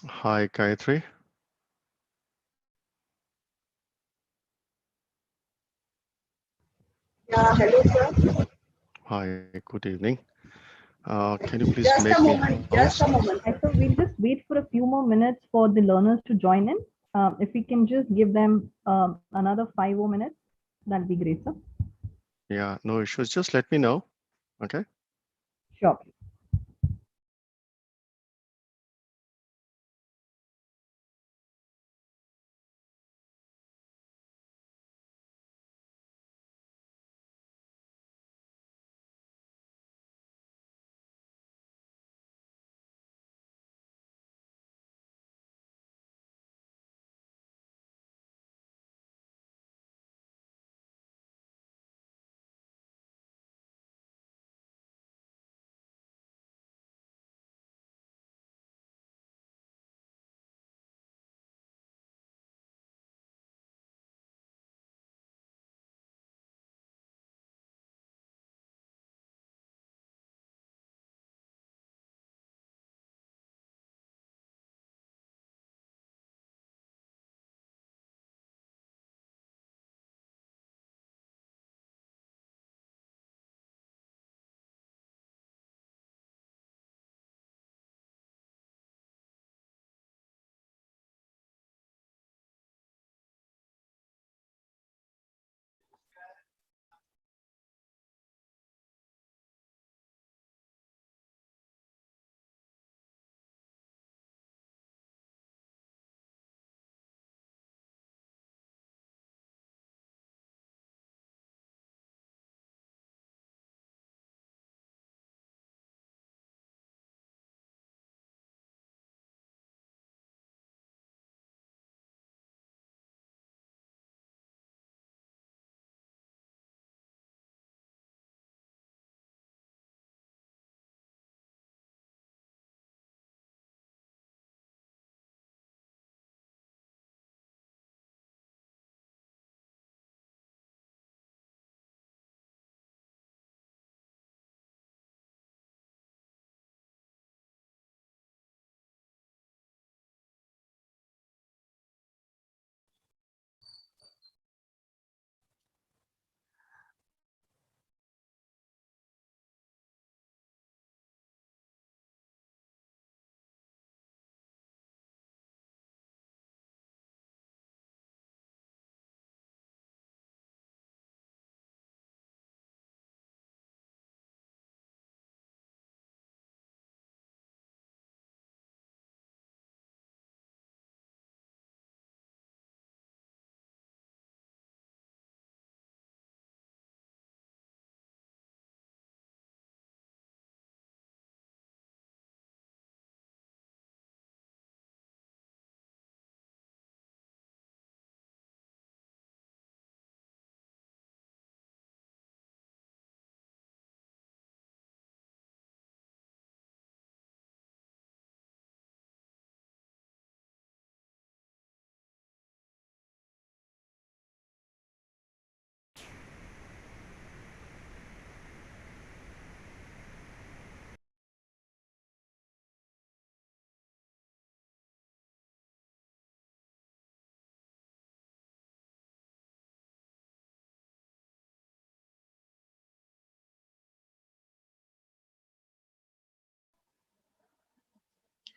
Hi, Gayatri. Yeah, hello, sir. Hi, good evening. Can you please Just make a me moment, host? just a moment. So we'll just wait for a few more minutes for the learners to join in. If we can just give them another 5 more minutes, that'll be great, sir. Yeah, no issues. Just let me know. Okay. Sure.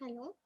Hello.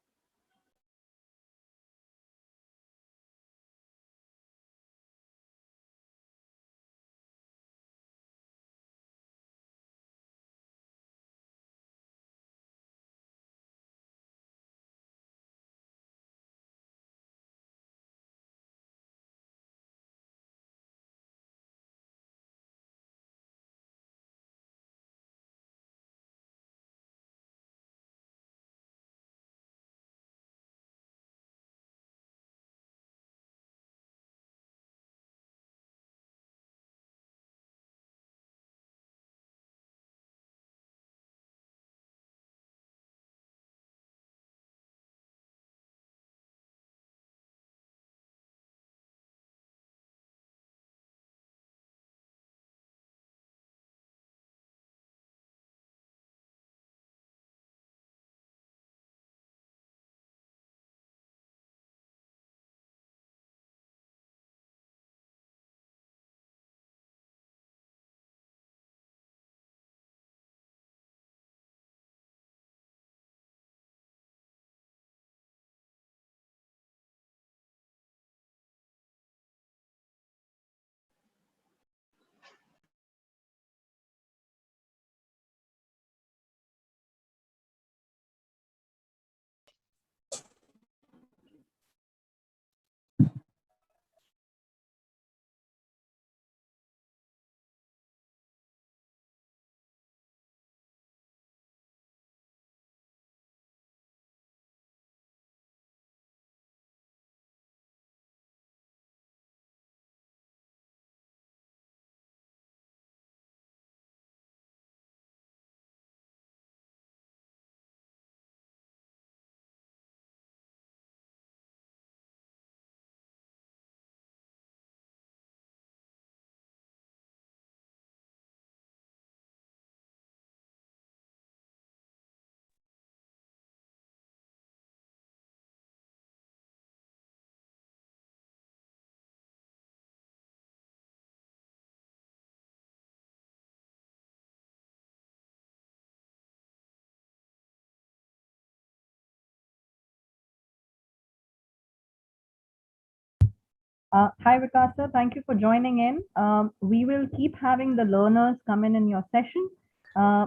Hi, Vikas Sir. Thank you for joining in. We will keep having the learners come in your session,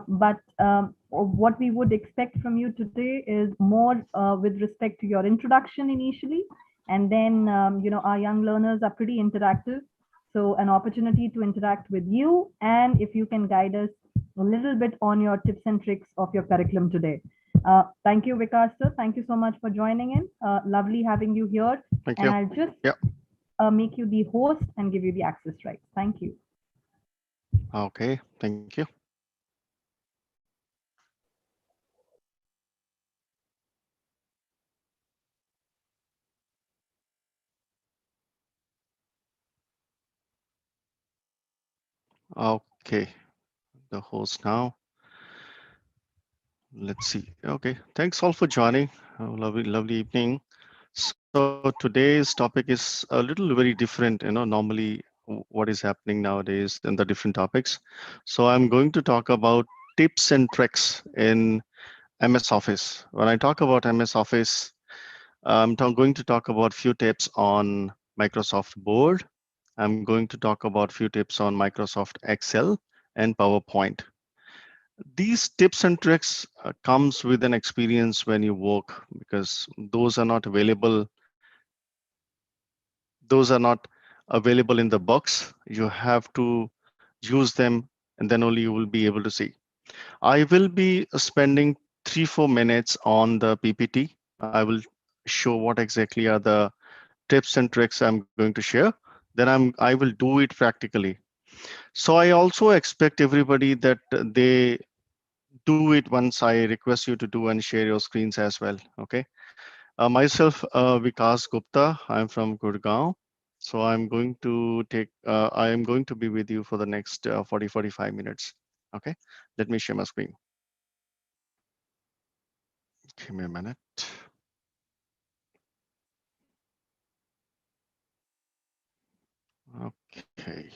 but what we would expect from you today is more with respect to your introduction initially, and then our young learners are pretty interactive, so an opportunity to interact with you, and if you can guide us a little bit on your tips and tricks of your curriculum today. Thank you, Vikas Sir. Thank you so much for joining in. Lovely having you here, Thank and you. I'll just Yeah. make you the host and give you the access rights. Thank you. Okay. Thank you. Okay. The host now. Let's see. Okay. Thanks all for joining. Lovely, lovely evening. So today's topic is a little very different. Normally what is happening nowadays and the different topics. So I'm going to talk about tips and tricks in MS Office. When I talk about MS Office, going to talk about few tips on Microsoft Word. I'm going to talk about few tips on Microsoft Excel and PowerPoint. These tips and tricks comes with an experience when you work, because those are not available in the box. You have to use them, and then only you will be able to see. I will be spending 3-4 minutes on the PPT. I will show what exactly are the tips and tricks I'm going to share. Then I will do it practically. So I also expect everybody that they do it once I request you to do and share your screens as well. Okay. Myself, Vikas Gupta. I'm from Gurgaon. So I am going to be with you for the next 40-45 minutes. Okay. Let me share my screen. Give me a minute. Okay.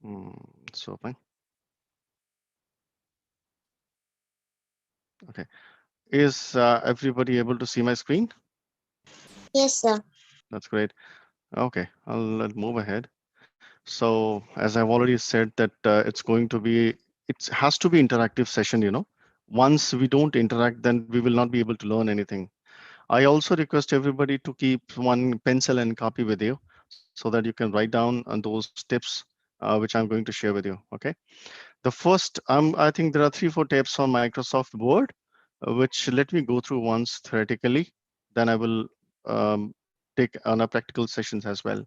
Hmm, so fine. Okay. Is everybody able to see my screen? Yes, sir. That's great. Okay, I'll move ahead. So as I've already said that it has to be interactive session. Once we don't interact, then we will not be able to learn anything. I also request everybody to keep one pencil and copy with you so that you can write down on those tips which I'm going to share with you. Okay. The first, I think there are 3-4 tips on Microsoft Word, which let me go through once theoretically. Then I will um, take on a practical sessions as well.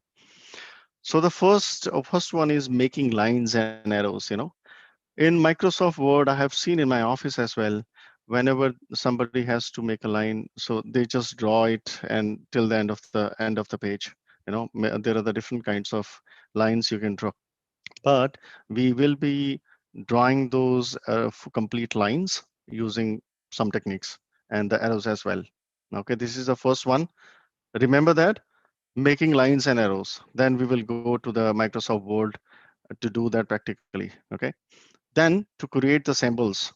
So the first one is making lines and arrows. In Microsoft Word, I have seen in my office as well, whenever somebody has to make a line, so they just draw it and till the end of the page. There are the different kinds of lines you can draw, but we will be drawing those complete lines using some techniques and the arrows as well. Okay, this is the first one. Remember that, making lines and arrows. Then we will go to the Microsoft Word to do that practically. Okay. Then to create the symbols.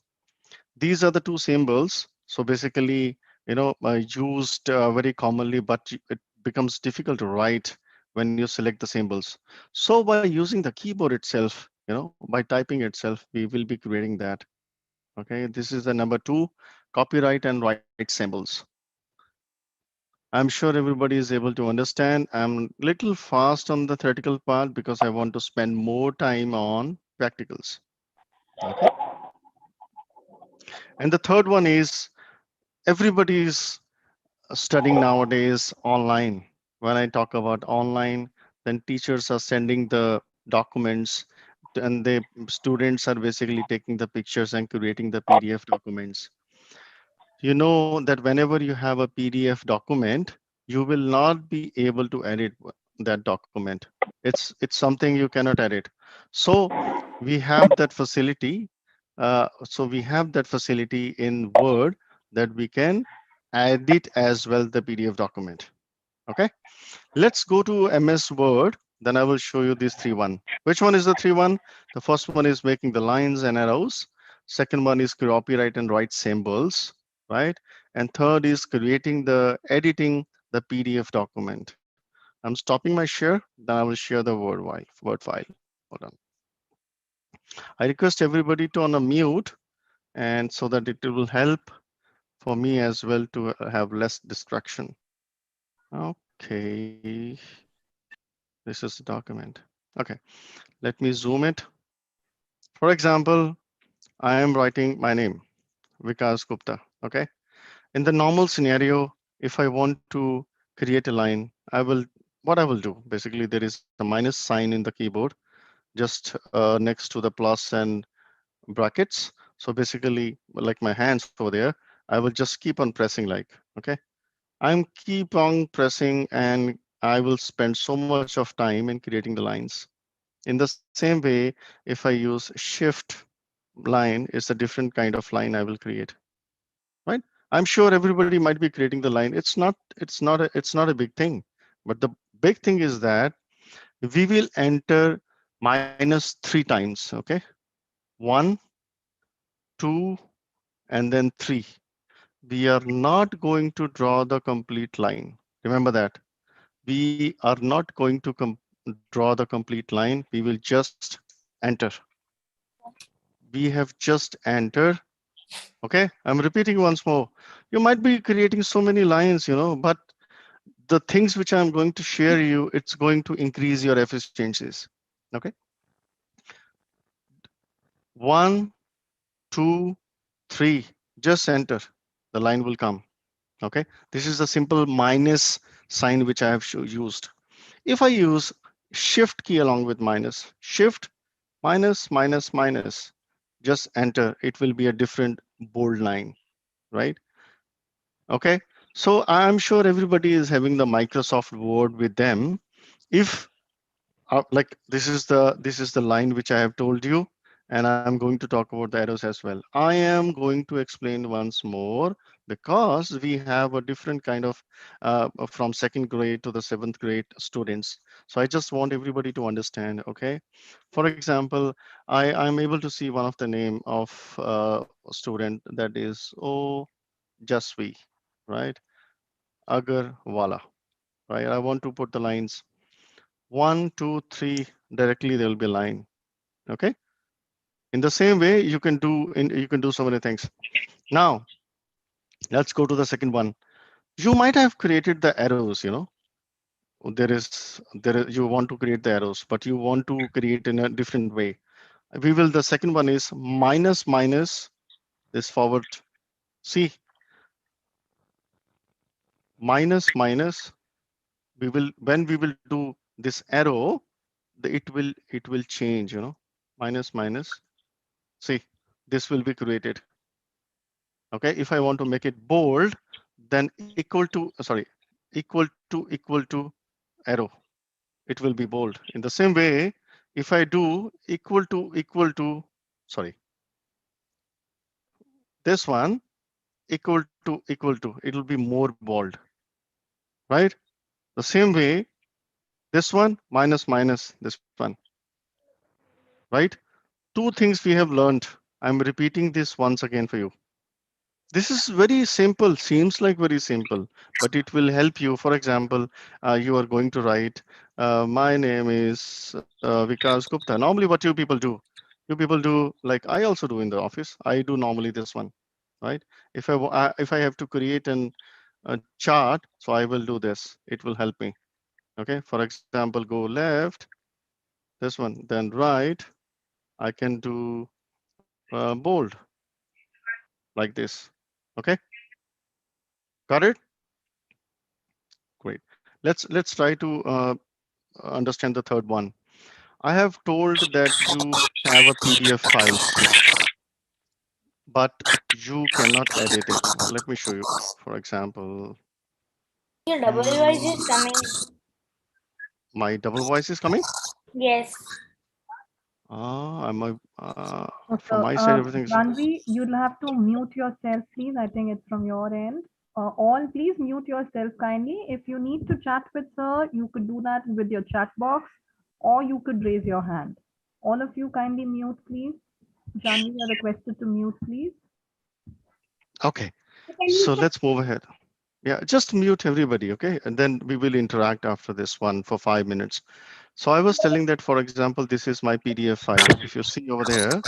These are the two symbols. So basically, used very commonly, but it becomes difficult to write when you select the symbols. So by using the keyboard itself, by typing itself, we will be creating that. Okay, this is the number two, copyright and write symbols. I'm sure everybody is able to understand. I'm little fast on the theoretical part because I want to spend more time on practicals. Okay. And the third one is everybody's studying nowadays online. When I talk about online, then teachers are sending the documents and the students are basically taking the pictures and creating the PDF documents. You know that whenever you have a PDF document, you will not be able to edit that document. It's something you cannot edit. So we have that facility. So we have that facility in Word that we can edit as well the PDF document. Okay, let's go to MS Word. Then I will show you these three one. Which one is the three one? The first one is making the lines and arrows. Second one is copyright and write symbols. right? And third is creating the editing the PDF document. I'm stopping my share, then I will share the Word file. Hold on. I request everybody to on a mute, and so that it will help for me as well to have less distraction. Okay, this is the document. Okay, let me zoom it. For example, I am writing my name, Vikas Gupta. Okay, in the normal scenario, if I want to create a line, what I will do basically, there is a minus sign in the keyboard just next to the plus and brackets. So basically, like my hands over there, I will just keep on pressing like, okay. I'm keep on pressing and I will spend so much of time in creating the lines. In the same way, if I use shift line, it's a different kind of line I will create, right? I'm sure everybody might be creating the line. It's not a big thing. But the big thing is that we will enter minus three times, okay? One, two, and then three. We are not going to draw the complete line. Remember that. We are not going to draw the complete line. We will just enter. We have just entered. Okay, I'm repeating once more. You might be creating so many lines, but the things which I'm going to share you, it's going to increase your efficiencies. Okay, one, two, three. Just enter. The line will come. Okay, this is the simple minus sign which I have used. If I use shift key along with minus, shift minus minus minus, just enter, it will be a different bold line, right? Okay, so I'm sure everybody is having the Microsoft Word with them. If like this is the line which I have told you, and I'm going to talk about the arrows as well. I am going to explain once more because we have a different kind of from second grade to the seventh grade students. So I just want everybody to understand. Okay, for example, I'm able to see one of the name of a student that is Jasvi, right? Agarwala, right? I want to put the lines one, two, three, directly there will be a line. Okay. In the same way, you can do so many things. Now, let's go to the second one. You might have created the arrows, there is you want to create the arrows, but you want to create in a different way. The second one is minus minus this forward. See, minus minus, when we will do this arrow, it will change, minus minus. See, this will be created. Okay, if I want to make it bold, then equal to arrow, it will be bold. In the same way, if I do sorry, this one equal to, it will be more bold, right? The same way, this one minus minus this one, right? Two things we have learned. I'm repeating this once again for you. This is very simple, seems like very simple, but it will help you. For example, you are going to write, my name is Vikas Gupta. Normally, what you people do like I also do in the office. I do normally this one, right? If I have to create a chart, so I will do this. It will help me. Okay, for example, go left, this one, then right. I can do bold like this. Okay, got it? Great. Let's try to understand the third one. I have told that you have a PDF file, but you cannot edit it. Let me show you. For example, Your double voice mm, is coming. my double voice is coming. Yes. I'm from So, my side, everything is Janvi, you'll have to mute yourself, please. I think it's from your end. All, please mute yourself kindly. If you need to chat with sir, you could do that with your chat box, or you could raise your hand. All of you kindly mute, please. Janvi, you are requested to mute, please. okay. Can you So check? let's move ahead. Yeah, just mute everybody, okay? And then we will interact after this one for 5 minutes. So I was telling that, for example, this is my PDF file. If you see over there,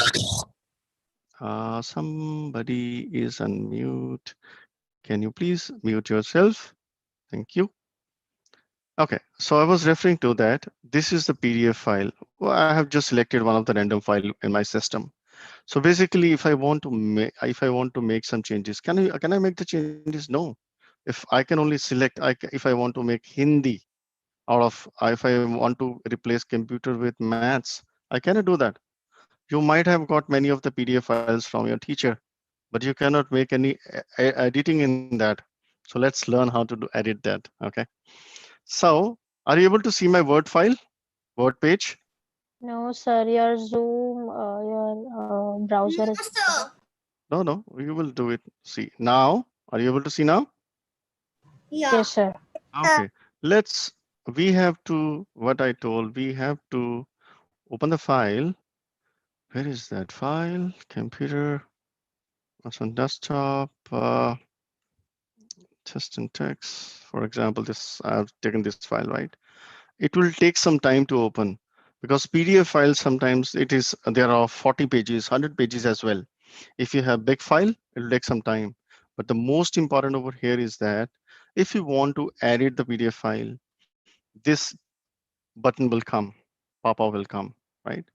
somebody is unmute. Can you please mute yourself? Thank you. Okay, so I was referring to that. This is the PDF file. Well, I have just selected one of the random file in my system. So basically, if I want to make some changes, can I make the changes? No. If I can only select, if I want to make Hindi out of, if I want to replace computer with maths, I cannot do that. You might have got many of the PDF files from your teacher, but you cannot make any editing in that. So let's learn how to edit that. Okay. So are you able to see my Word file, Word page? No, sir, your Zoom, your browser is Master. No, no, you will do it. See now. Are you able to see now? Yeah. yes, sir. Okay. Let's. We have to. What I told. We have to open the file. Where is that file? Computer. It's on desktop. Test and text. For example, this I've taken this file, right? It will take some time to open because PDF files sometimes it is there are 40 pages, 100 pages as well. If you have big file, it will take some time. But the most important over here is that if you want to edit the PDF file, this button will come, pop-up will come, right?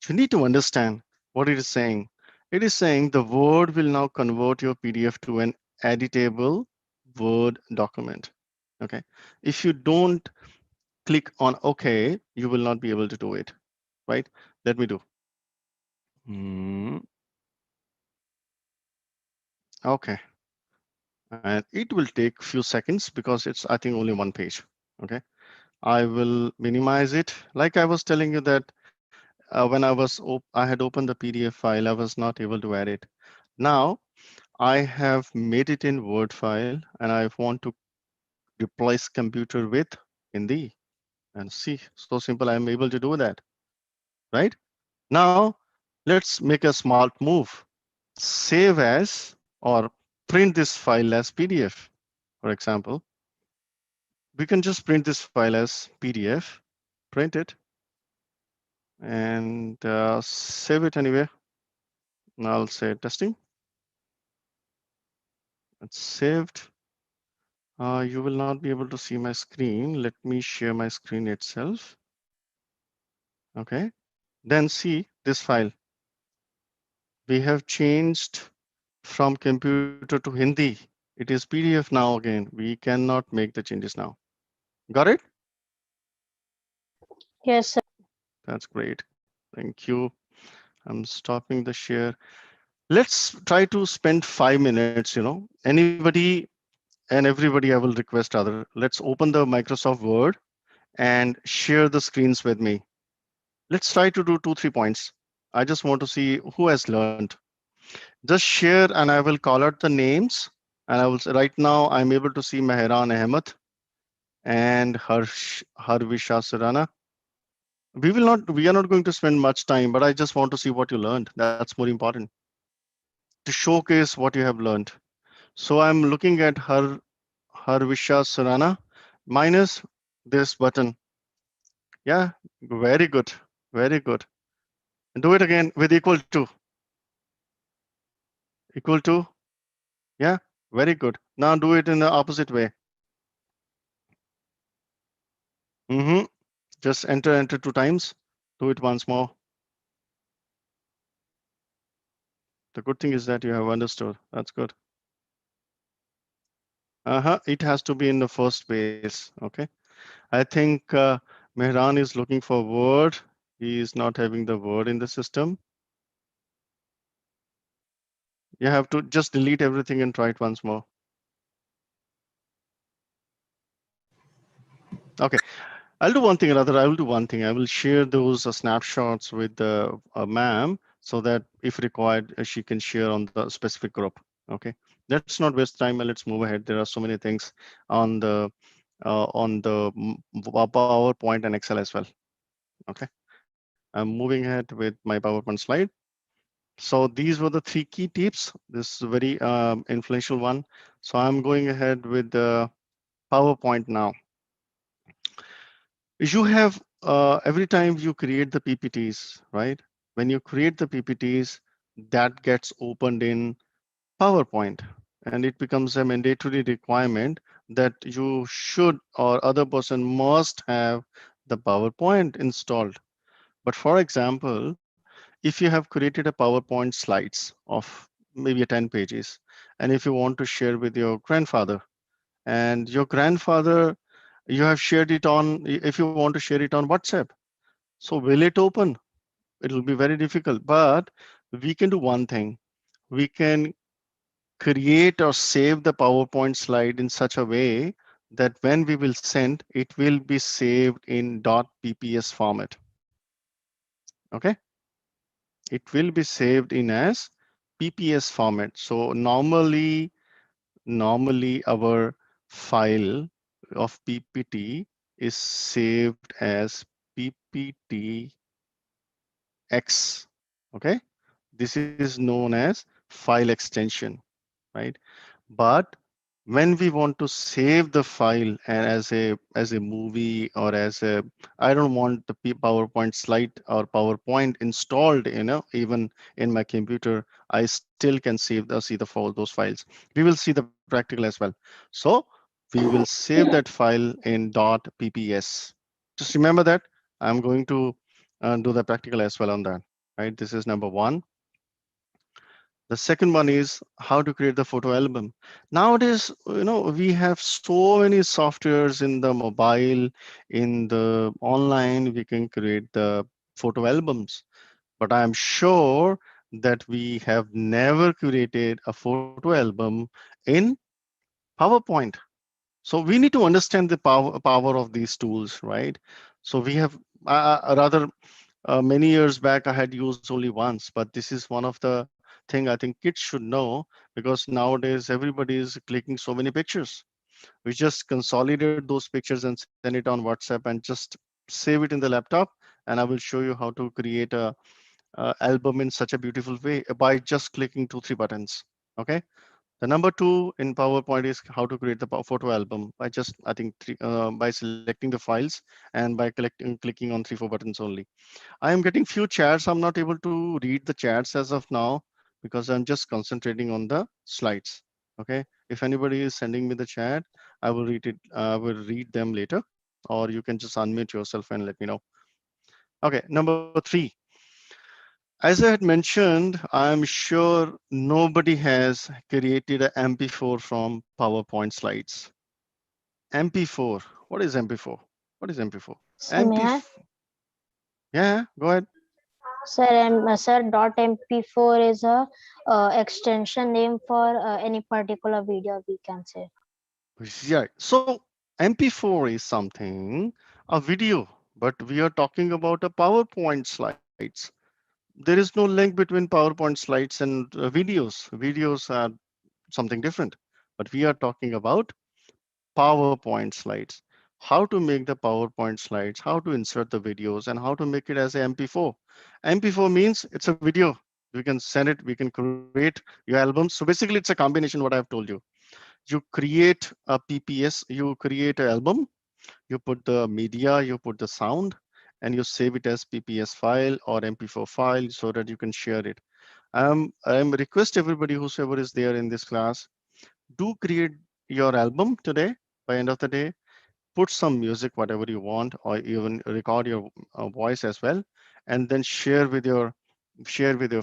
You need to understand what it is saying. It is saying the Word will now convert your PDF to an editable Word document. Okay. If you don't click on OK, you will not be able to do it, right? Let me do. Hmm, okay. And it will take few seconds because it's, I think, only one page. Okay. I will minimize it. Like I was telling you that when I had opened the PDF file, I was not able to add it. Now I have made it in Word file and I want to replace computer with Hindi. And see, so simple, I'm able to do that, right? Now let's make a smart move. Save as or print this file as PDF. For example, we can just print this file as PDF, print it, and save it anywhere. And I'll say testing. It's saved. You will not be able to see my screen. Let me share my screen itself. Okay. Then see this file. We have changed from computer to Hindi. It is PDF now again. We cannot make the changes now. Got it? Yes, sir. That's great. Thank you. I'm stopping the share. Let's try to spend 5 minutes, anybody and everybody, I will request other, let's open the Microsoft Word and share the screens with me. Let's try to do 2, 3 points. I just want to see who has learned. Just share and I will call out the names. And I will say right now I'm able to see Mehran Ahmed and Harvisha Surana. We are not going to spend much time, but I just want to see what you learned. That's more important to showcase what you have learned. So I'm looking at Harvisha Surana minus this button. Yeah, very good. Very good. And do it again with equal to. Equal to. Yeah, very good. Now do it in the opposite way. Mm-hmm. Just enter 2 times. Do it once more. The good thing is that you have understood. That's good. It has to be in the first space. Okay. I think Mehran is looking for word. He is not having the word in the system. You have to just delete everything and try it once more. Okay. I'll do one thing or other. I will do one thing. I will share those snapshots with the ma'am so that if required, she can share on the specific group. Okay. Let's not waste time and let's move ahead. There are so many things on the PowerPoint and Excel as well. Okay. I'm moving ahead with my PowerPoint slide. So these were the three key tips. This is a very influential one. So I'm going ahead with the PowerPoint now. You have every time you create the PPTs, right? When you create the PPTs, that gets opened in PowerPoint, and it becomes a mandatory requirement that you should or other person must have the PowerPoint installed. But for example, if you have created a PowerPoint slides of maybe 10 pages, and if you want to share with your grandfather, and your grandfather, you have shared it on, if you want to share it on WhatsApp, so will it open? It will be very difficult, but we can do one thing. We can create or save the PowerPoint slide in such a way that when we will send, it will be saved in .pps format. Okay, it will be saved in as PPS format. So normally our file of PPT is saved as PPTX. Okay, this is known as file extension, right? But when we want to save the file and as a movie or as a, I don't want the PowerPoint slide or PowerPoint installed, even in my computer, I still can see the those files. We will see the practical as well. So we will save that file in .pps. Just remember that I'm going to do the practical as well on that, right? This is number one. The second one is how to create the photo album. Nowadays, we have so many softwares in the mobile, in the online, we can create the photo albums. But I'm sure that we have never created a photo album in PowerPoint. So we need to understand the power of these tools, right? So we have rather many years back, I had used only once, but this is one of the thing I think kids should know, because nowadays everybody is clicking so many pictures. We just consolidate those pictures and send it on WhatsApp and just save it in the laptop. And I will show you how to create a album in such a beautiful way by just clicking 2-3 buttons. Okay. The number two in PowerPoint is how to create the photo album by just, I think, by selecting the files and by clicking on 3-4 buttons only. I am getting few chats. I'm not able to read the chats as of now because I'm just concentrating on the slides. Okay. If anybody is sending me the chat, I will read it. I will read them later, or you can just unmute yourself and let me know. Okay. Number three. As I had mentioned, I'm sure nobody has created an MP4 from PowerPoint slides. MP4. What is MP4? What is MP4? So may MP. I? Yeah. Go ahead. Sir, sir, .mp4 is a extension name for any particular video, we can say. Yeah. So MP4 is something, a video, but we are talking about a PowerPoint slides. There is no link between PowerPoint slides and videos. Videos are something different, but we are talking about PowerPoint slides. How to make the PowerPoint slides, how to insert the videos, and how to make it as a MP4. MP4 means it's a video. We can send it, we can create your albums. So basically, it's a combination what I've told you. You create a PPS, you create an album, you put the media, you put the sound, and you save it as PPS file or MP4 file so that you can share it. I'm request everybody whosoever is there in this class, do create your album today. By end of the day, put some music, whatever you want, or even record your voice as well, and then share with your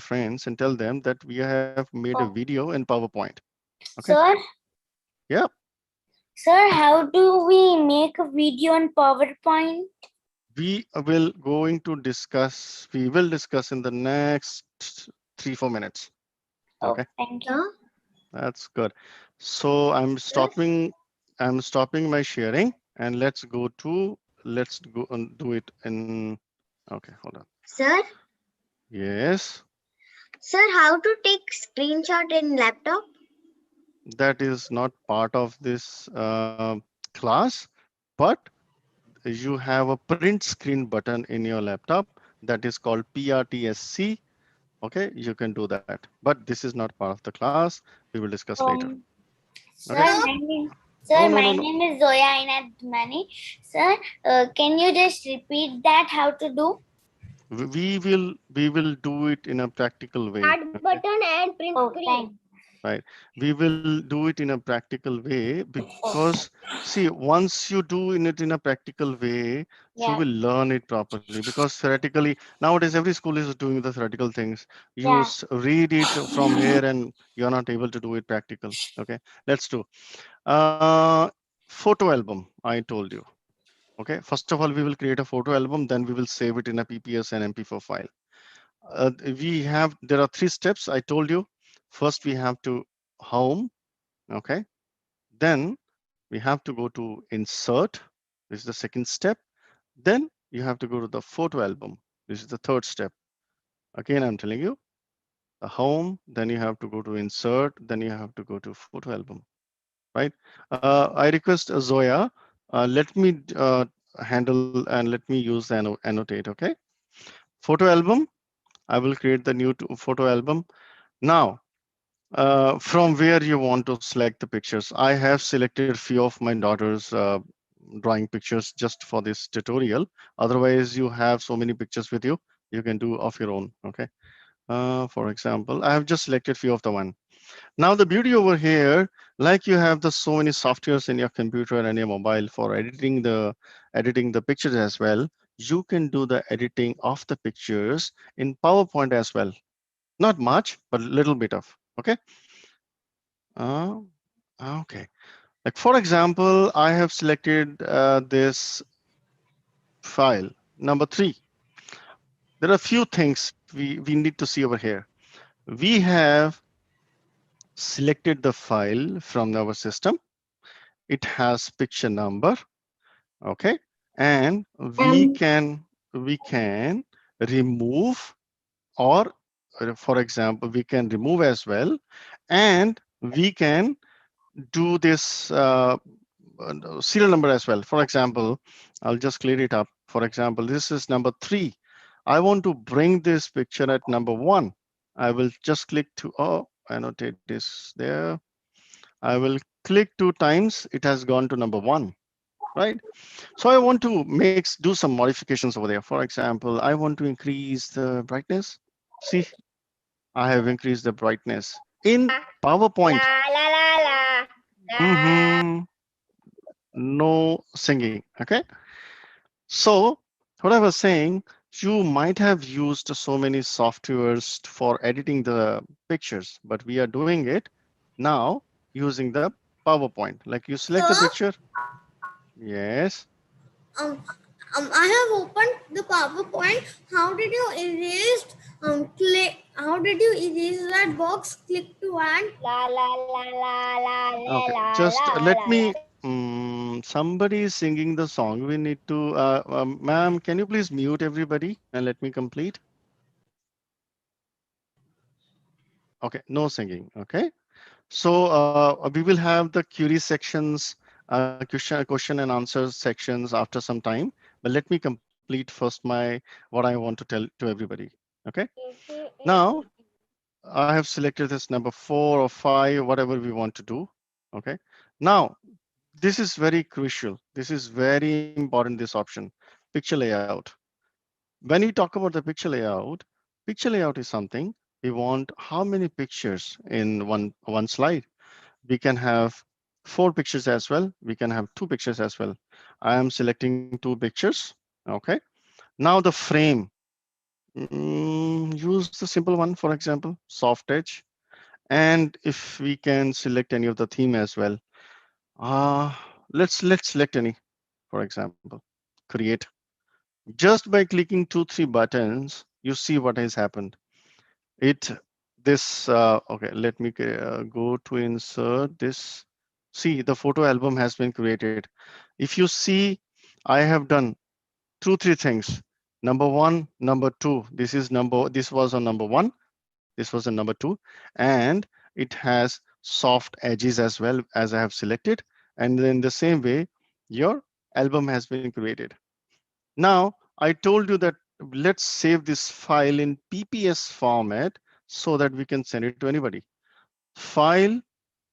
friends and tell them that we have made a video in PowerPoint. Okay. Sir, Yeah. sir, how do we make a video on PowerPoint? We will discuss in the next 3-4 minutes. Oh, Okay, thank you. that's good. So I'm stopping my sharing, and let's go and do it in. Okay, hold on. Sir, Yes, sir, how to take screenshot in laptop? that is not part of this class, but you have a print screen button in your laptop that is called PRTSC, Okay, you can do that. But this is not part of the class. We will discuss later. Um, Okay. sir, No, no, my no, no. name is Zoya Inadmani. Sir, can you just repeat that how to do? We will do it in a practical way. Start Okay. button and print Oh, screen. thank. Right. We will do it in a practical way because see, once you do in it in a practical way, you Yeah, will learn it properly. Because theoretically, nowadays every school is doing the theoretical things. You yeah. read it from here and you're not able to do it practical. Okay. Let's do. Uh, Photo album. I told you. Okay. First of all, we will create a photo album. Then we will save it in a PPS and MP4 file. There are three steps I told you. First, we have to home. Okay. Then we have to go to insert. This is the second step. Then you have to go to the photo album. This is the third step. Again, I'm telling you, the home, then you have to go to insert, then you have to go to photo album, right? I request Zoya, let me handle and let me use the annotate, okay? Photo album, I will create the new photo album. Now, from where you want to select the pictures. I have selected few of my daughter's drawing pictures just for this tutorial. Otherwise, you have so many pictures with you, you can do of your own. Okay. For example, I have just selected few of the one. Now the beauty over here, like you have the so many softwares in your computer and your mobile for editing the pictures as well. You can do the editing of the pictures in PowerPoint as well. Not much, but a little bit of. Okay. Uh, okay. Like for example, I have selected this file number 3. There are a few things we need to see over here. We have selected the file from our system. It has picture number. Okay. And Um, we can remove, or for example, we can remove as well. And we can do this serial number as well. For example, I'll just clear it up. For example, this is number 3. I want to bring this picture at number 1. I will just click to, annotate this there. I will click 2 times. It has gone to number 1, right? So I want to do some modifications over there. For example, I want to increase the brightness. See, I have increased the brightness in PowerPoint. La la la la. La. Mhm. No singing. Okay. So what I was saying, you might have used so many softwares for editing the pictures, but we are doing it now using the PowerPoint. Like you select the Sir, picture. Yes. um, I have opened the PowerPoint. How did you erase? Click. How did you erase that box? Click to add. La la la la la Okay. la Just la let la la. me. Somebody is singing the song. We need to. Ma'am, can you please mute everybody and let me complete? Okay. No singing. Okay. So we will have the query sections, question and answers sections after some time. But let me complete first what I want to tell to everybody. Okay. Now I have selected this number 4 or 5, whatever we want to do. Okay. Now this is very crucial. This is very important. This option, picture layout. When we talk about the picture layout is something we want. How many pictures in one slide? We can have 4 pictures as well. We can have 2 pictures as well. I am selecting 2 pictures. Okay. Now the frame. Use the simple one, for example, soft edge. And if we can select any of the theme as well. Uh, let's select any, for example, create. Just by clicking 2 3 buttons, you see what has happened. It this Okay, let me go to insert this. See, the photo album has been created. If you see, I have done 2 3 things. Number 1, number 2. This was on number 1. This was on number 2. And it has soft edges as well, as I have selected. And then the same way, your album has been created. Now, I told you that let's save this file in PPS format so that we can send it to anybody. File,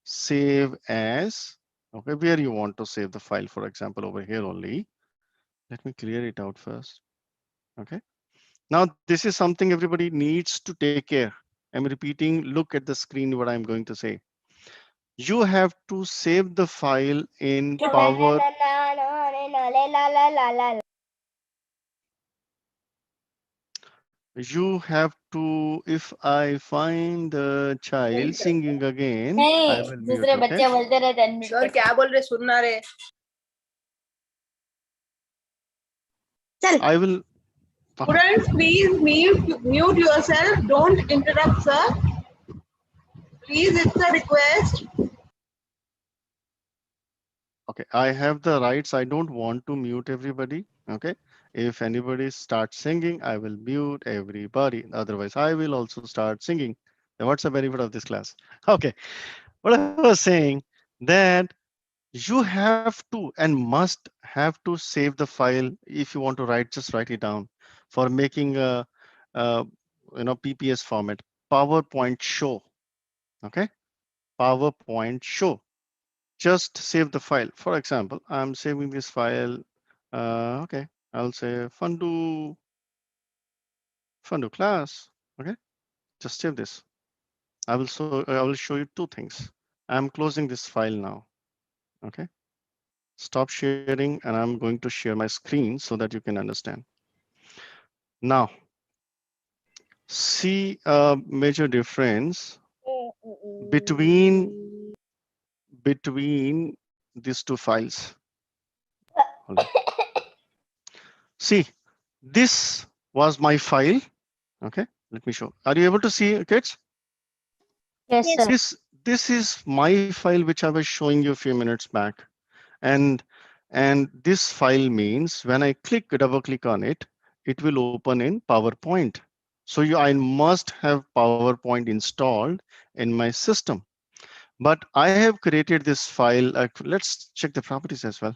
save as, okay, where you want to save the file, for example, over here only. Let me clear it out first. Okay. Now, this is something everybody needs to take care. I'm repeating, look at the screen, what I'm going to say. You have to save the file in Power. You have to, if I find the child singing again, I नहीं will mute, दूसरे okay? बच्चे बोलते रहते हैं unmute sir करके। क्या बोल रहे सुनना रे I will. Students, please mute yourself. Don't interrupt, sir. Please, it's a request. Okay, I have the rights. I don't want to mute everybody. Okay. If anybody starts singing, I will mute everybody. Otherwise, I will also start singing. Then what's the benefit of this class? Okay. What I was saying that you have to and must have to save the file. If you want to write, just write it down for making a PPS format, PowerPoint show. Okay. PowerPoint show. Just save the file. For example, I'm saving this file. Okay, I'll say Fundoo Class. Okay, just save this. I will show you two things. I'm closing this file now. Okay, stop sharing, and I'm going to share my screen so that you can understand. Now, see a major difference between these two files. Hold on. See, this was my file. Okay, let me show. Are you able to see, kids? Yes, sir. This is my file which I was showing you a few minutes back, and this file means when I double click on it, it will open in PowerPoint. So I must have PowerPoint installed in my system. But I have created this file. Let's check the properties as well.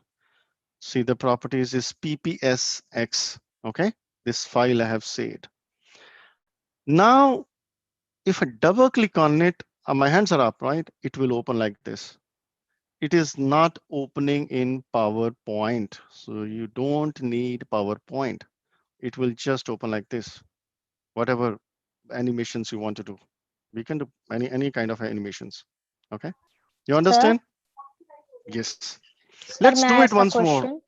See, the properties is PPSX. Okay, this file I have saved. Now, if I double click on it, my hands are up, right? It will open like this. It is not opening in PowerPoint. So you don't need PowerPoint. It will just open like this. Whatever animations you want to do. We can do any kind of animations. Okay. You Sir, understand? Yes. sir, Let's may do I it ask a once more. question?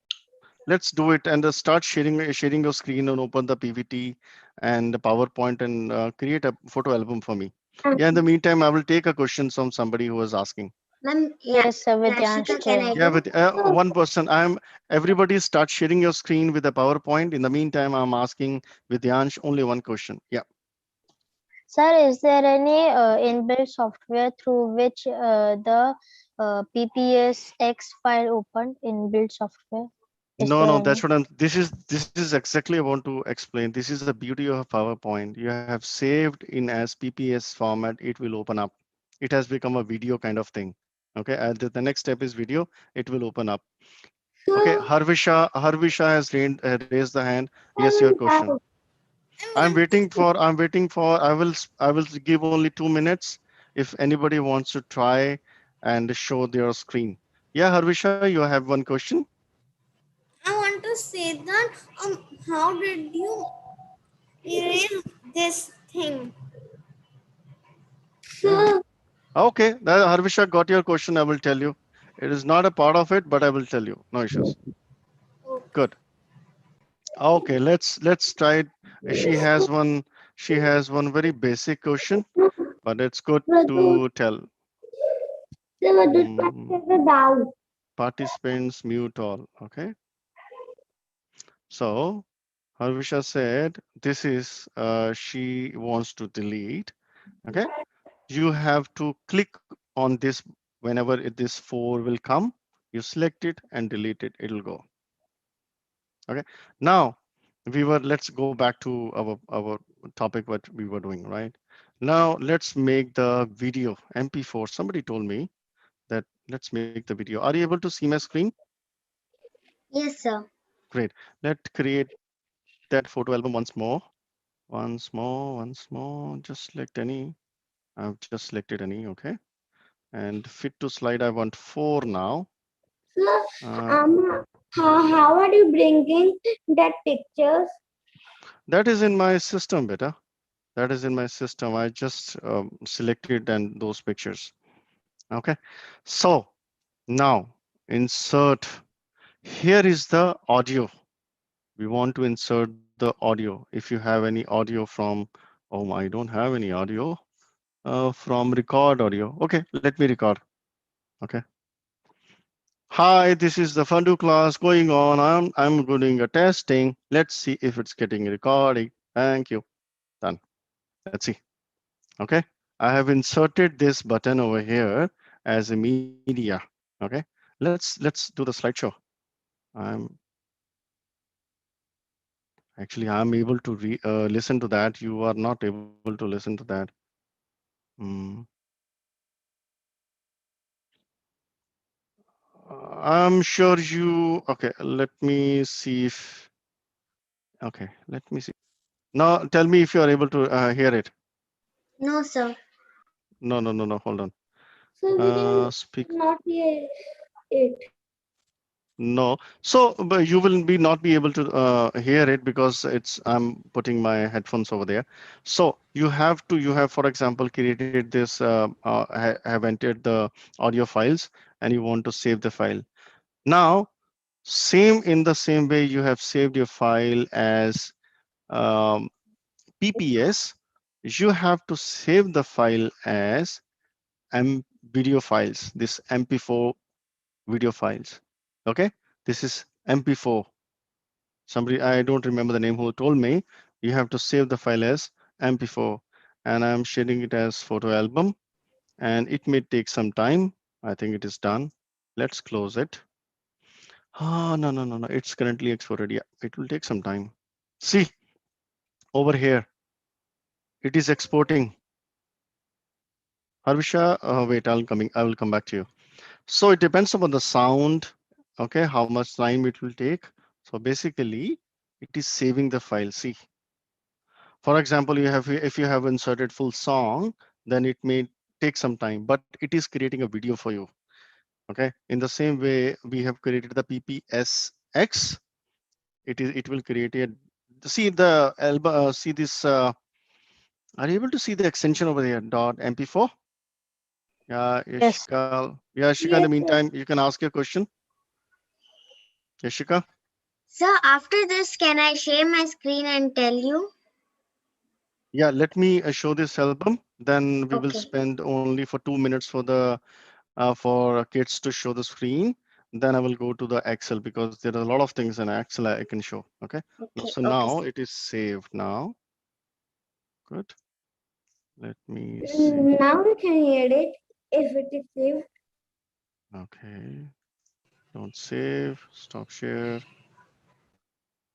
Let's do it and start sharing your screen and open the PPT and the PowerPoint and create a photo album for me. Yeah, in the meantime, I will take a question from somebody who was asking. Ma'am, Yes, sir, with Rashika, can I Yeah, go? but one person, everybody start sharing your screen with a PowerPoint. In the meantime, I'm asking Vidyansh only one question. Yeah. Sir, is there any inbuilt software through which the PPSX file opened? Inbuilt software? Is No, there no, any? that's what this is exactly I want to explain. This is the beauty of PowerPoint. You have saved in as PPS format, it will open up. It has become a video kind of thing. Okay, the next step is video. It will open up. Okay, Harvisha has raised the hand. Yes, your question. I'm waiting for, I will give only 2 minutes if anybody wants to try and show their screen. Yeah, Harvisha, you have one question. I want to say that how did you erase this thing? Yeah. Okay, Harvisha got your question. I will tell you. It is not a part of it, but I will tell you. No issues. Good. Okay, let's try it. She has one very basic question, but it's good to tell. Participants mute all. Okay. So Harvisha said this is she wants to delete. Okay. You have to click on this whenever this 4 will come. You select it and delete it. It'll go. Okay. Now let's go back to our topic what we were doing, right? Now let's make the video MP4. Somebody told me that let's make the video. Are you able to see my screen? Yes, sir. Great. Let's create that photo album once more. Once more. Just select any. I've just selected any. Okay. And fit to slide. I want 4 now. Sir, Uh, how are you bringing that pictures? that is in my system, beta. That is in my system. I just selected and those pictures. Okay. So now insert. Here is the audio. We want to insert the audio. If you have any audio from, oh, I don't have any audio from record audio. Okay, let me record. Okay. Hi, this is the Fundoo class going on. I'm doing a testing. Let's see if it's getting recording. Thank you. Done. Let's see. Okay. I have inserted this button over here as a media. Okay. Let's do the slideshow. I'm I'm able to listen to that. You are not able to listen to that. Hmm. I'm sure you. Okay, let me see if. Okay, let me see. Now, tell me if you are able to hear it. No, sir. No. Hold on. Sir, we can Speak. not hear it. No. So, but you will be not be able to hear it because it's. I'm putting my headphones over there. So you have to. You have, for example, created this. Have entered the audio files, and you want to save the file. Now, same in the same way you have saved your file as um, PPS, you have to save the file as video files, this MP4 video files. Okay, this is MP4. Somebody, I don't remember the name who told me, you have to save the file as MP4, and I'm sharing it as photo album, and it may take some time. I think it is done. Let's close it. Ah, no. It's currently exported. Yeah, it will take some time. See over here, it is exporting. Harvisha, wait, I will come back to you. So it depends upon the sound, okay, how much time it will take. So basically, it is saving the file. See, for example, if you have inserted full song, then it may take some time, but it is creating a video for you. Okay. In the same way, we have created the PPSX. It will create a see the album. See this. Are you able to see the extension over there? Dot MP4. Yeah, Yes. Yashika. Yeah, Yashika. In the Yes, sir. meantime, you can ask your question. Yashika. Sir, after this, can I share my screen and tell you? Yeah, let me show this album. Then we will Okay. spend only for 2 minutes for kids to show the screen. Then I will go to the Excel because there are a lot of things in Excel I can show. Okay. Okay. So Okay, now sir. it is saved now. Good. Let me see. Now we can hear it if it is saved. Okay. Don't save. Stop share.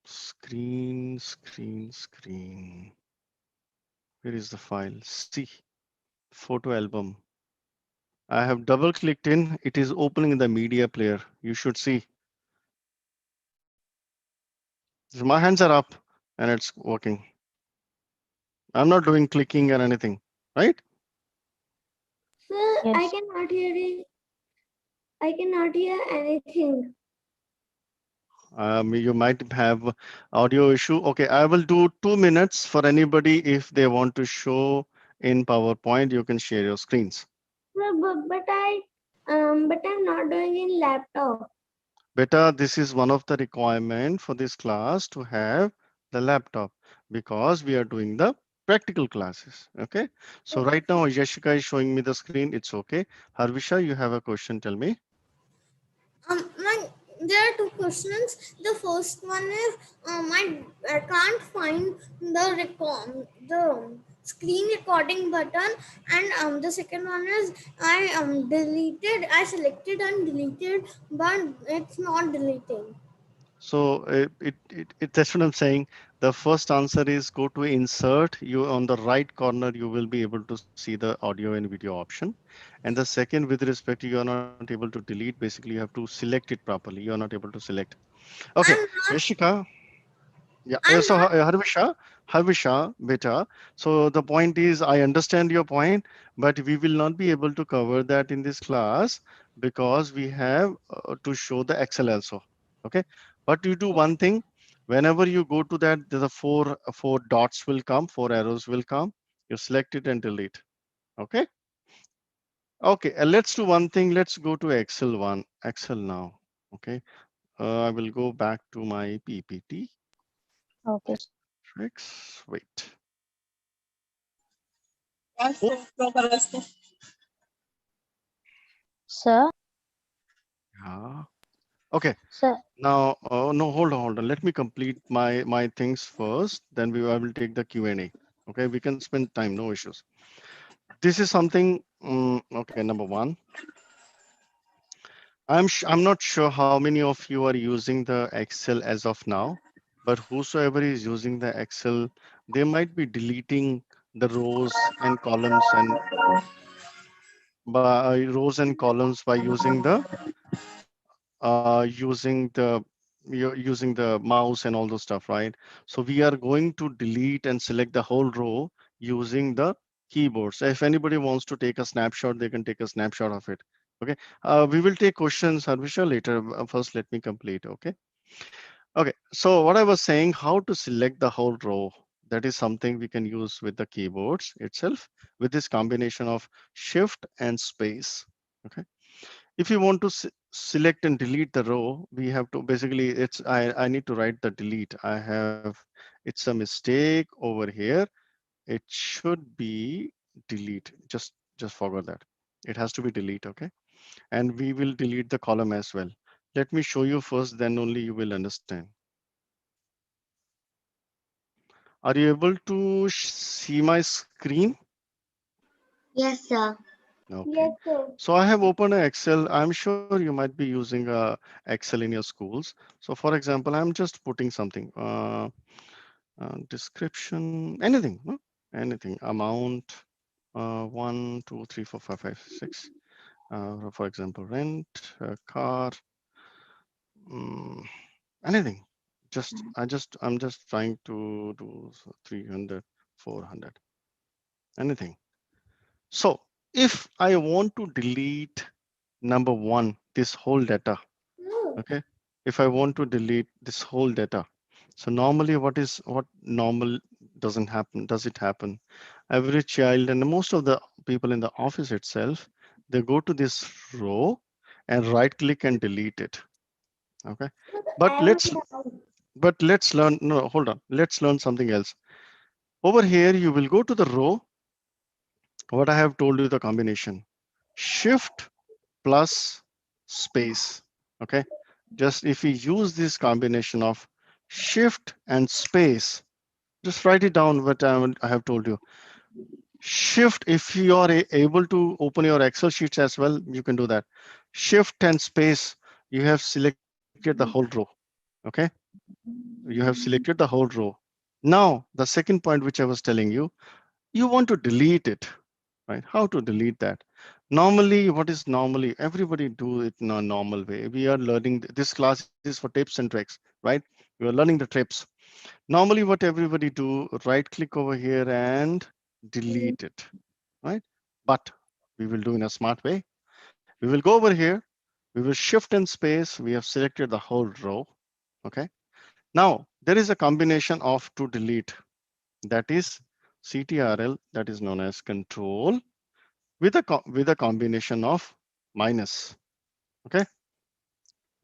Screen. Where is the file? See. Photo album. I have double clicked in. It is opening in the media player. You should see. So my hands are up and it's working. I'm not doing clicking or anything, right? Sir, I Yes. cannot hear it. I cannot hear anything. You might have audio issue. Okay, I will do 2 minutes for anybody if they want to show in PowerPoint. You can share your screens. Sir, but I'm not doing in laptop. Beta, this is one of the requirement for this class to have the laptop because we are doing the practical classes. Okay. So right now, Jessica is showing me the screen. It's okay. Harvisha, you have a question. Tell me. There are two questions. The first one is I can't find the screen recording button, and the second one is I selected and deleted, but it's not deleting. So that's what I'm saying. The first answer is go to insert. You on the right corner, you will be able to see the audio and video option. And the second, with respect, you are not able to delete. Basically, you have to select it properly. You are not able to select. Okay, I'm not Yashika. Yeah. I'm So, not. Harvisha, beta. So the point is, I understand your point, but we will not be able to cover that in this class because we have to show the Excel also. Okay. But you do one thing. Whenever you go to that, there's a four dots will come, four arrows will come. You select it and delete. Okay. Okay. Let's do one thing. Let's go to Excel one. Excel now. Okay. I will go back to my PPT. Okay, Tricks. Wait. sir. Yeah. Okay. Sir, Now, no, hold on. Let me complete my things first. Then I will take the Q&A. Okay, we can spend time, no issues. This is something. Okay, number one. I'm not sure how many of you are using the Excel as of now, but whosoever is using the Excel, they might be deleting the rows and columns and by rows and columns by using the mouse and all those stuff, right? So we are going to delete and select the whole row using the keyboard. So if anybody wants to take a snapshot, they can take a snapshot of it. Okay. We will take questions, Harvisha, later. First, let me complete. Okay. Okay. So what I was saying, how to select the whole row. That is something we can use with the keyboards itself with this combination of shift and space. Okay. If you want to select and delete the row, we have to basically I need to write the delete. It's a mistake over here. It should be delete. Just forgot that. It has to be delete, okay? And we will delete the column as well. Let me show you first, then only you will understand. Are you able to see my screen? Yes, sir. Okay. Yes, sir. So I have opened an Excel. I'm sure you might be using Excel in your schools. So for example, I'm just putting something, description, anything, no? Anything, amount, 1, 2, 3, 4, 5, 5, 6. For example, rent, car, mm, anything. I'm just trying to do 300, 400, anything. So if I want to delete number one, this whole data, No. okay? If I want to delete this whole data, so normally what normal doesn't happen, does it happen? Every child and most of the people in the office itself, they go to this row and right click and delete it. Okay. But And let's let's learn, no, hold on. Let's learn something else. Over here, you will go to the row, what I have told you the combination. Shift plus space. Okay. Just if we use this combination of shift and space, just write it down what I have told you. Shift, if you are able to open your Excel sheets as well, you can do that. Shift and space, you have selected the whole row. Okay. You have selected the whole row. Now, the second point which I was telling you, you want to delete it, right? How to delete that? Normally, what is normally? Everybody do it in a normal way. We are learning, this class is for tips and tricks, right? We are learning the tips. Normally, what everybody do, right click over here and delete it, right? But we will do in a smart way. We will go over here. We will shift in space. We have selected the whole row. Okay. Now, there is a combination of to delete, that is CTRL, that is known as control, with a combination of minus. Okay,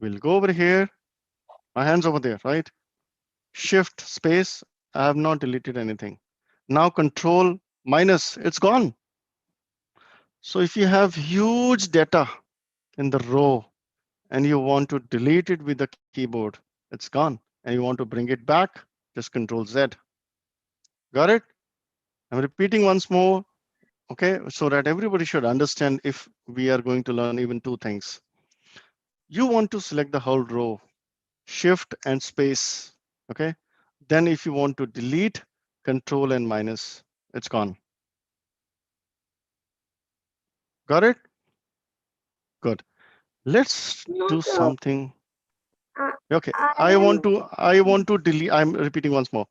we'll go over here. My hands over there, right? Shift space. I have not deleted anything. Now control minus. It's gone. So if you have huge data in the row and you want to delete it with the keyboard, it's gone. And you want to bring it back, just control Z. Got it? I'm repeating once more. Okay, so that everybody should understand if we are going to learn even two things. You want to select the whole row, shift and space. Okay, then if you want to delete, control and minus, it's gone. Got it? Good. Let's No, do sir. something. Okay, I I am want to delete. I'm repeating once more.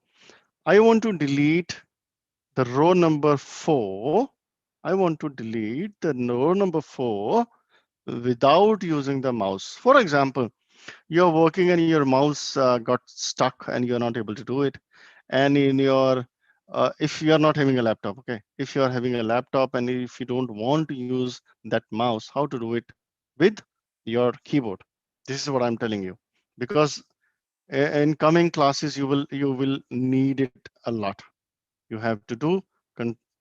I want to delete the row number 4. I want to delete the row number 4 without using the mouse. For example, you're working and your mouse got stuck and you're not able to do it. And in your if you are not having a laptop, okay, if you are having a laptop and if you don't want to use that mouse, how to do it with your keyboard? This is what I'm telling you, because in coming classes you will need it a lot. You have to do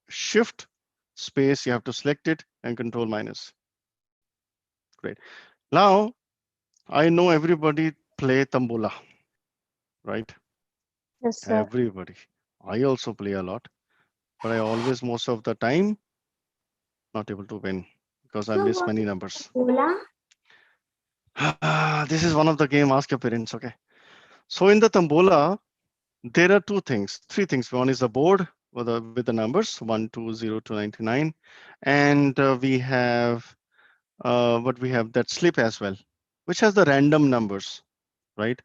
shift space, you have to select it, and control minus. Great. Now I know everybody play tambola, right? Yes, sir. Everybody. I also play a lot, but I always, most of the time, not able to win because I so miss what many is numbers. Ola? This is one of the game. Ask your parents, okay? So in the tambola, there are three things. One is the board with the numbers 120 to 99, and we have what we have that slip as well, which has the random numbers, right?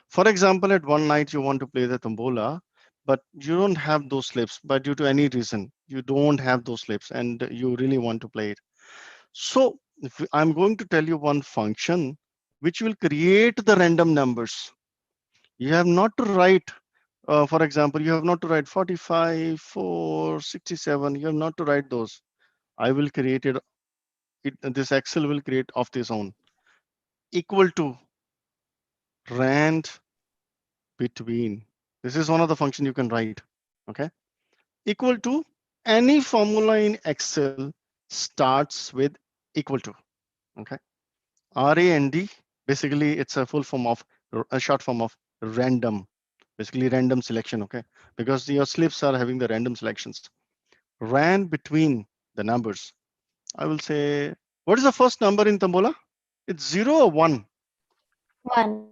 For example, at one night you want to play the tombola, but you don't have those slips, but due to any reason, you don't have those slips and you really want to play it. So I'm going to tell you one function which will create the random numbers. You have not to write, for example, you have not to write 45, 4, 67. You have not to write those. I will create this Excel will create of its own. Equal to rand between. This is one of the function you can write. Okay. Equal to, any formula in Excel starts with equal to. Okay. RAND, basically it's a full form of, a short form of random, basically random selection. Okay. Because your slips are having the random selections. Ran between the numbers. I will say, what is the first number in Tambola? It's 0 or 1? One.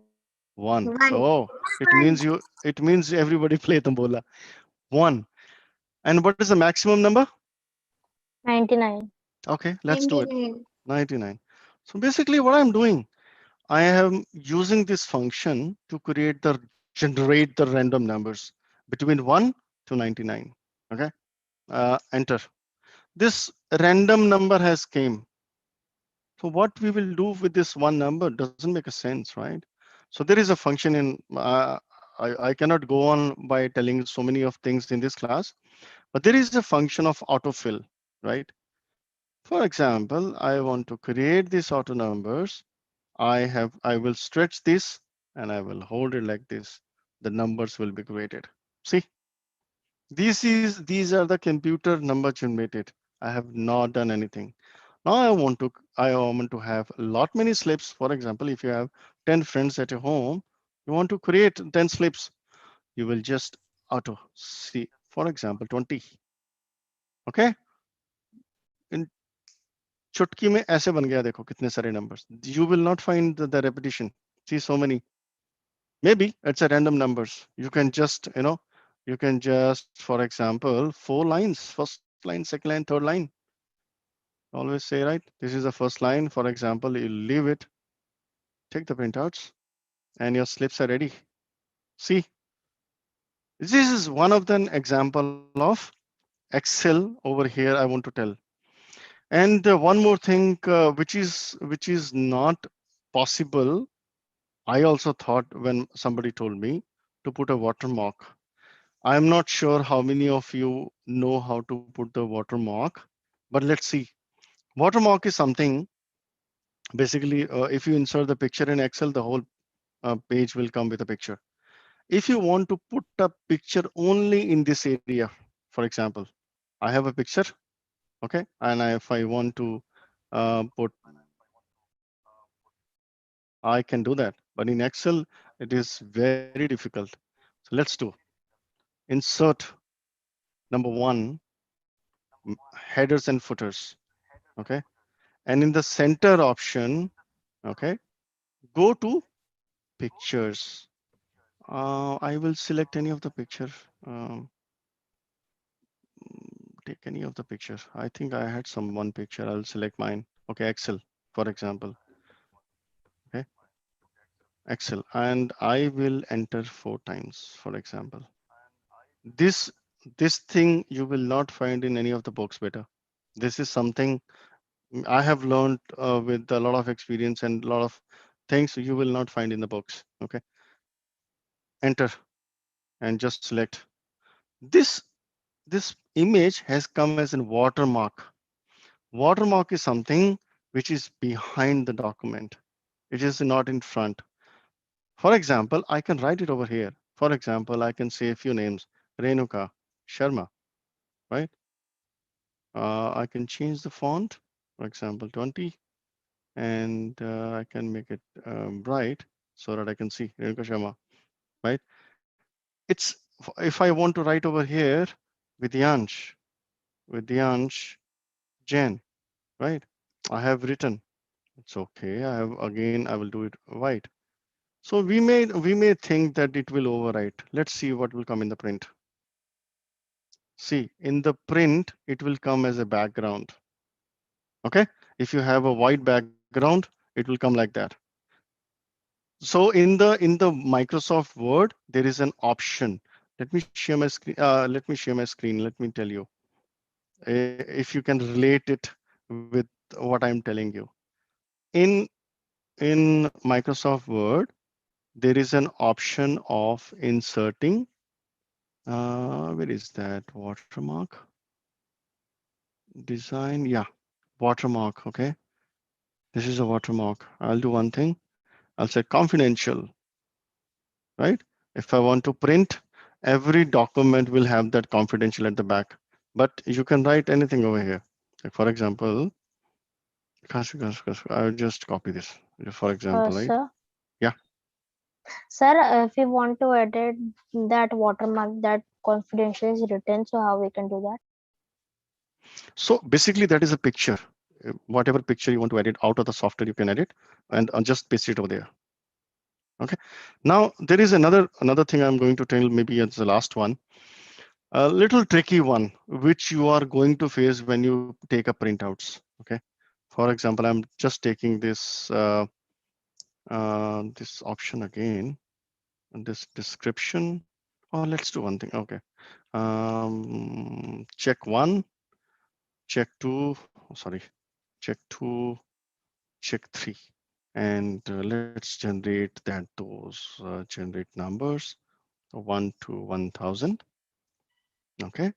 1. One. Oh, it means everybody play Tambola. 1. And what is the maximum number? 99. Okay, let's do it. 99. 99. So basically what I'm doing, I am using this function to generate the random numbers between 1 to 99. Okay, enter. This random number has came. So what we will do with this one number doesn't make a sense, right? So there is a function in, I cannot go on by telling so many of things in this class, but there is a function of autofill, right? For example, I want to create these auto numbers. I will stretch this and I will hold it like this. The numbers will be created. See, these are the computer number generated. I have not done anything. Now I want to have a lot many slips. For example, if you have 10 friends at your home, you want to create 10 slips. You will just auto see, for example, 20. Okay. In चुटकी में ऐसे बन गया देखो कितने सारे numbers. You will not find the repetition. See so many. Maybe it's a random numbers. You can just, for example, 4 lines, first line, second line, third line. Always say, right? This is the first line. For example, you leave it, take the printouts, and your slips are ready. See, this is one of the example of Excel over here I want to tell. And one more thing, which is not possible. I also thought when somebody told me to put a watermark. I'm not sure how many of you know how to put the watermark, but let's see. Watermark is something, basically, if you insert the picture in Excel, the whole page will come with a picture. If you want to put a picture only in this area, for example, I have a picture, okay, and if I want to put, I can do that. But in Excel, it is very difficult. So let's do insert number one, headers and footers, okay, and in the center option, okay, go to pictures. I will select any of the picture. Um, Take any of the picture. I think I had some one picture. I'll select mine. Okay, Excel, for example. Okay, Excel, and I will enter 4 times, for example. This this thing you will not find in any of the books better. This is something I have learned with a lot of experience and a lot of things you will not find in the books. Okay, enter and just select. This this image has come as a watermark. Watermark is something which is behind the document. It is not in front. For example, I can write it over here. For example, I can say a few names: Renuka Sharma, right? I can change the font, for example, 20, and I can make it bright so that I can see Renuka Sharma, right? It's if I want to write over here Vidyansh, Vidyansh Jain, right? I have written. It's okay. I will do it white. So we may think that it will overwrite. Let's see what will come in the print. See, in the print, it will come as a background. Okay. If you have a white background, it will come like that. So in the Microsoft Word, there is an option. Let me share my screen. Let me share my screen. Let me tell you if you can relate it with what I'm telling you. In in Microsoft Word, there is an option of inserting. Where is that watermark? Design. Yeah, watermark. Okay, this is a watermark. I'll do one thing. I'll say confidential, right? If I want to print, every document will have that confidential at the back, but you can write anything over here. Like for example, I'll just copy this. For example, right? Sir, Yeah. if we want to edit that watermark, that confidential is written, so how we can do that? So basically, that is a picture. Whatever picture you want to edit out of the software, you can edit and just paste it over there. Okay. Now there is another thing I'm going to tell. Maybe it's the last one. A little tricky one, which you are going to face when you take a printouts. Okay. For example, I'm just taking this option again, and this description. Oh, let's do one thing. Okay. Check one, check two. Oh, sorry, check two, check three, and let's generate generate numbers 1 to 1000. Okay,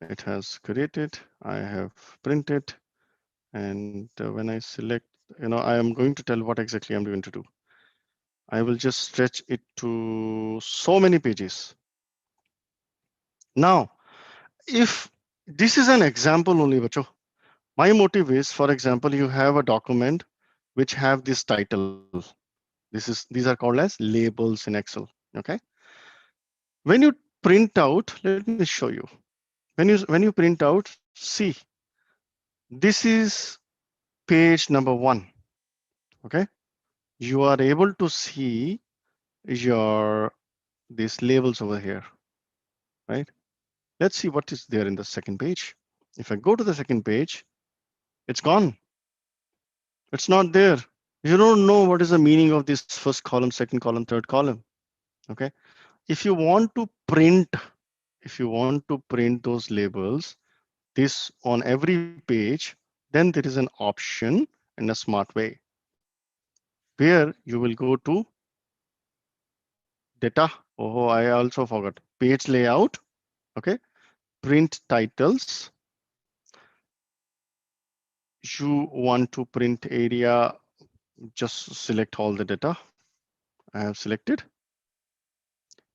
it has created. I have printed, and when I select, I am going to tell what exactly I'm going to do. I will just stretch it to so many pages. Now, if this is an example only, bacho, my motive is, for example, you have a document which have this title. These are called as labels in Excel. Okay. When you print out, let me show you. When you print out, see, this is page number 1. Okay. You are able to see your these labels over here, right? Let's see what is there in the second page. If I go to the second page, it's gone. It's not there. You don't know what is the meaning of this first column, second column, third column. Okay. If you want to print, if you want to print those labels, this on every page, then there is an option in a smart way where you will go to data. Oh, I also forgot page layout. Okay. Print titles. You want to print area, just select all the data. I have selected.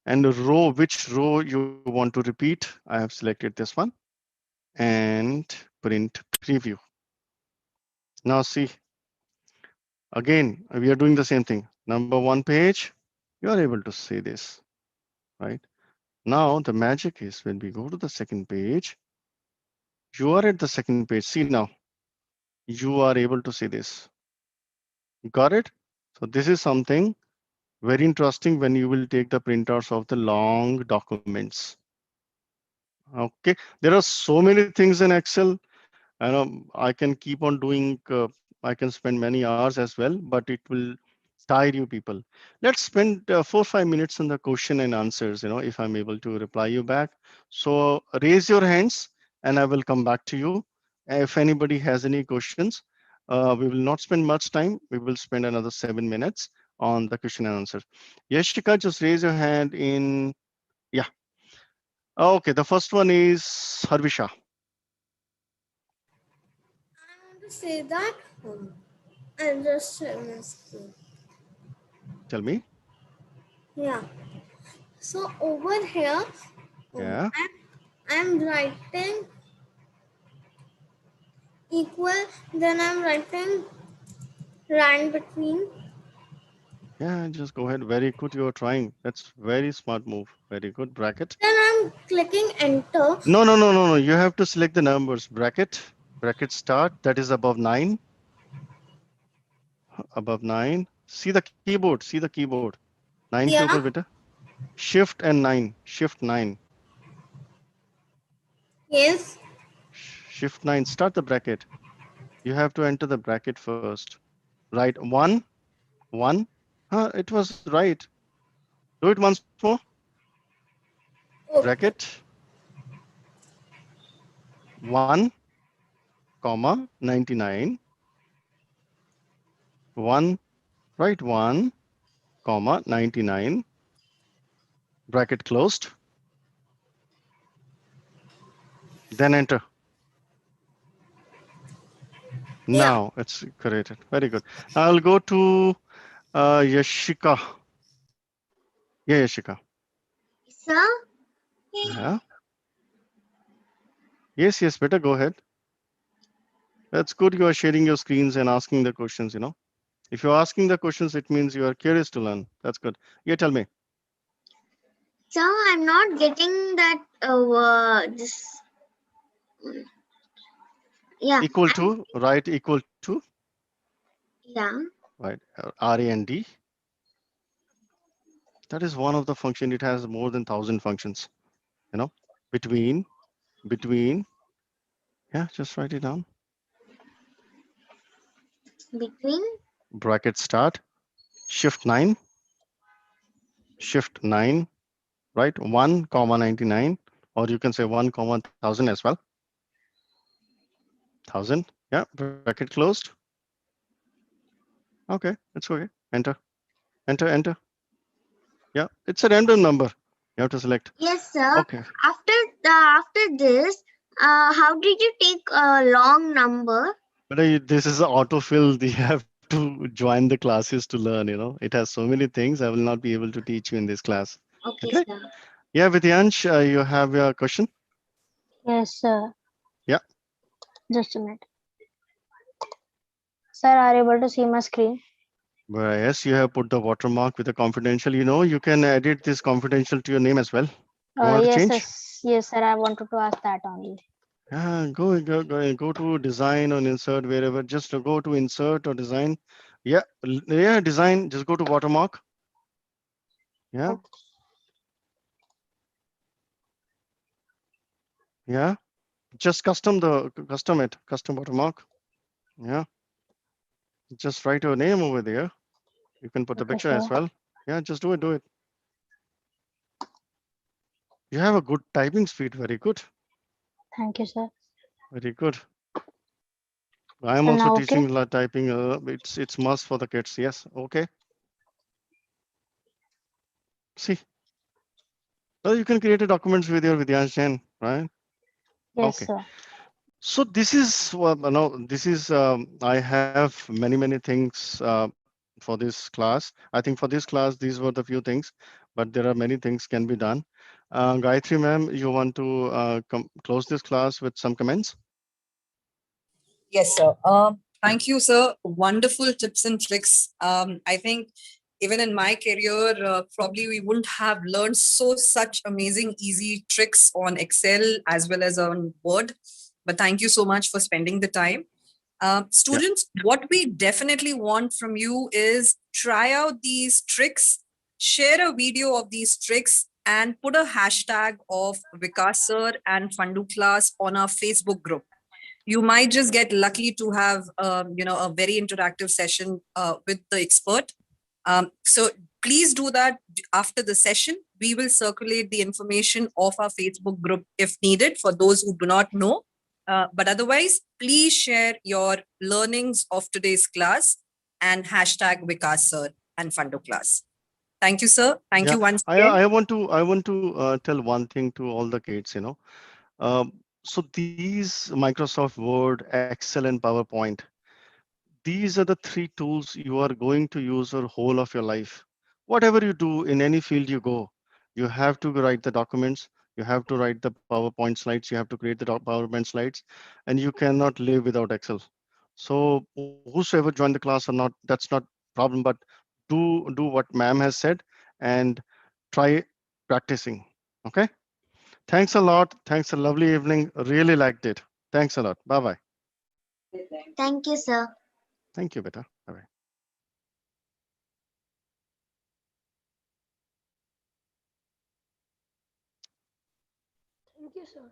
And the row, which row you want to repeat, I have selected this one. And print preview. Now see, again, we are doing the same thing. Number 1 page, you are able to see this, right? Now the magic is when we go to the second page, you are at the second page. See now, you are able to see this. Got it? So this is something very interesting when you will take the printouts of the long documents. Okay, there are so many things in Excel. I know I can keep on doing, I can spend many hours as well, but it will tired, you people. Let's spend 4 or 5 minutes on the question and answers, if I'm able to reply you back. So raise your hands and I will come back to you. If anybody has any questions, we will not spend much time. We will spend another 7 minutes on the question and answer. Yashika, just raise your hand in, yeah. Okay, the first one is Harvisha. I want to say that I'll just share my screen. Tell me. Yeah. So over here, Yeah. I'm writing equal. Then I'm writing rand between. Yeah, just go ahead. Very good. You're trying. That's very smart move. Very good. Bracket. Then I'm clicking enter. No, no, no, no, no. You have to select the numbers. Bracket start. That is above 9. Above 9. See the keyboard. See the keyboard. 9 ke upar, Yeah. beta. Shift and 9. Shift 9. Yes. Shift 9. Start the bracket. You have to enter the bracket first. Right. 1. 1. It was right. Do it once more. Okay. Bracket 1, comma 99. 1. Right. 1, comma 99. Bracket closed. Then enter. Yeah. Now it's created. Very good. I'll go to Yashika. Yeah, Yashika. Sir, Yeah. Yes, yes, better go ahead. That's good. You are sharing your screens and asking the questions. If you're asking the questions, it means you are curious to learn. That's good. Yeah, tell me. sir, I'm not getting that this. Yeah, Equal to, right? Equal to, yeah. right? R, A, and D. That is one of the function. It has more than 1,000 functions. Between, between. Yeah, just write it down. Between. Bracket start. Shift 9. Shift 9. Right? 1, comma 99, or you can say 1, comma 1,000 as well. 1,000. Yeah, bracket closed. Okay, it's okay. Enter, enter, enter. Yeah, it's a random number. You have to select. Yes, sir. Okay. After this, how did you take a long number? But this is autofill. You have to join the classes to learn. It has so many things. I will not be able to teach you in this class. Okay, Okay. sir. Yeah, Vidyansh, you have your question? Yes, sir. Yeah. Just a minute. Sir, are you able to see my screen? Well, yes, you have put the watermark with the confidential. You can edit this confidential to your name as well. You want to Yes, change? yes, sir. I wanted to ask that only. Go to design or insert wherever. Just go to insert or design. Yeah, design. Just go to watermark. Yeah, yeah. Just custom it. Custom watermark. Yeah. Just write your name over there. You can put the Okay, picture as sir. well. Yeah, just do it. You have a good typing speed. Very good. Thank you, sir. Very good. I am So also now, teaching okay. typing. It's must for the kids. Yes. Okay. See. Well, you can create a documents with your Vidyansh Jain, right? Yes, Okay. sir. So this is this is I have many things for this class. I think for this class these were the few things, but there are many things can be done. Gayatri ma'am, you want to close this class with some comments? Yes, sir. Thank you, sir. Wonderful tips and tricks. I think even in my career, probably we wouldn't have learned such amazing, easy tricks on Excel as well as on Word. But thank you so much for spending the time. Students, what we definitely want from you is try out these tricks, share a video of these tricks, and put a hashtag of Vikas Sir and Fundoo Class on our Facebook group. You might just get lucky to have a very interactive session with the expert. So please do that after the session. We will circulate the information of our Facebook group if needed for those who do not know. But otherwise, please share your learnings of today's class and hashtag Vikas Sir and Fundoo Class. Thank you, sir. Thank Yeah, you once again. I want to tell one thing to all the kids, so these Microsoft Word, Excel, and PowerPoint, these are the three tools you are going to use your whole of your life. Whatever you do in any field you go, you have to write the documents, you have to write the PowerPoint slides, you have to create the PowerPoint slides, and you cannot live without Excel. So whosoever joined the class or not, that's not problem, but do what ma'am has said and try practicing. Okay. Thanks a lot. Thanks a lovely evening. Really liked it. Thanks a lot. Bye bye. Thank you, sir. Thank you, beta. Bye bye. Thank you, sir.